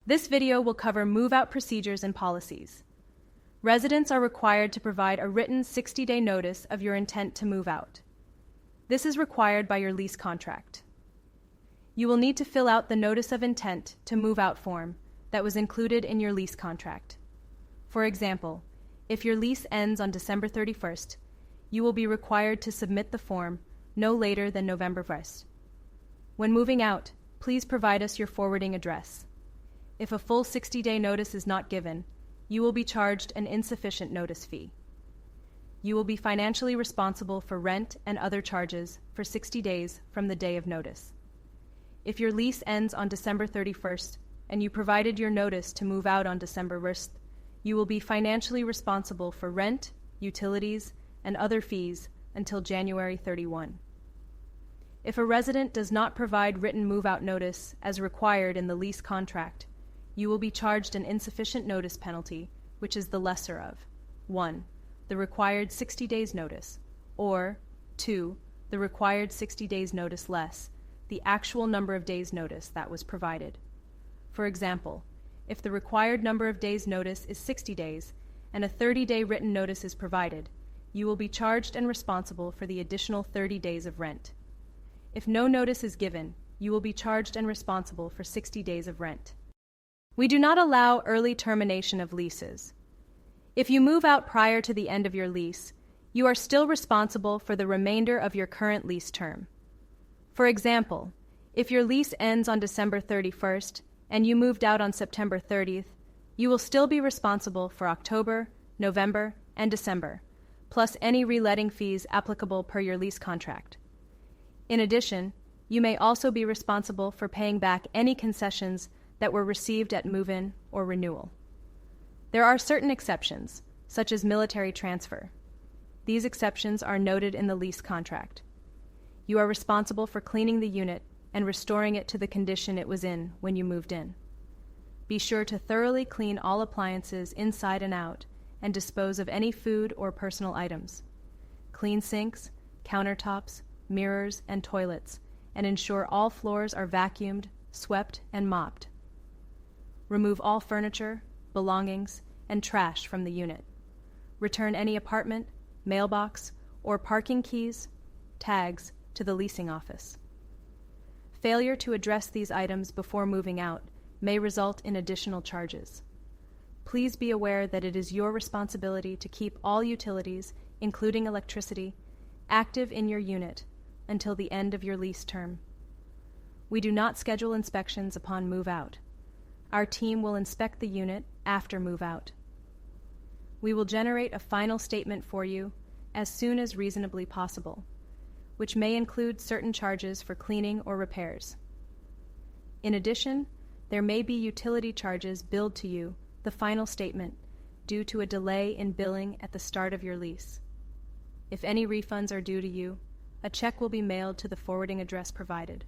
This video will cover move-out procedures and policies. Residents are required to provide a written 60-day notice of your intent to move out. This is required by your lease contract. You will need to fill out the Notice of Intent to Move Out form that was included in your lease contract. For example, if your lease ends on December 31st, you will be required to submit the form no later than November 1st. When moving out, please provide us your forwarding address. If a full 60-day notice is not given, you will be charged an insufficient notice fee. You will be financially responsible for rent and other charges for 60 days from the day of notice. If your lease ends on December 31st and you provided your notice to move out on December 1st, you will be financially responsible for rent, utilities, and other fees until January 31. If a resident does not provide written move-out notice as required in the lease contract, you will be charged an insufficient notice penalty, which is the lesser of 1. The required 60 days notice, or 2. The required 60 days notice less the actual number of days notice that was provided. For example, if the required number of days notice is 60 days and a 30-day written notice is provided, you will be charged and responsible for the additional 30 days of rent. If no notice is given, you will be charged and responsible for 60 days of rent. We do not allow early termination of leases. If you move out prior to the end of your lease, you are still responsible for the remainder of your current lease term. For example, if your lease ends on December 31st and you moved out on September 30th, you will still be responsible for October, November, and December, plus any reletting fees applicable per your lease contract. In addition, you may also be responsible for paying back any concessions that were received at move-in or renewal. There are certain exceptions, such as military transfer. These exceptions are noted in the lease contract. You are responsible for cleaning the unit and restoring it to the condition it was in when you moved in. Be sure to thoroughly clean all appliances inside and out and dispose of any food or personal items. Clean sinks, countertops, mirrors, and toilets, and ensure all floors are vacuumed, swept, and mopped. Remove all furniture, belongings, and trash from the unit. Return any apartment, mailbox, or parking keys, tags, to the leasing office. Failure to address these items before moving out may result in additional charges. Please be aware that it is your responsibility to keep all utilities, including electricity, active in your unit until the end of your lease term. We do not schedule inspections upon move-out. Our team will inspect the unit after move-out. We will generate a final statement for you as soon as reasonably possible, which may include certain charges for cleaning or repairs. In addition, there may be utility charges billed to you, the final statement, due to a delay in billing at the start of your lease. If any refunds are due to you, a check will be mailed to the forwarding address provided.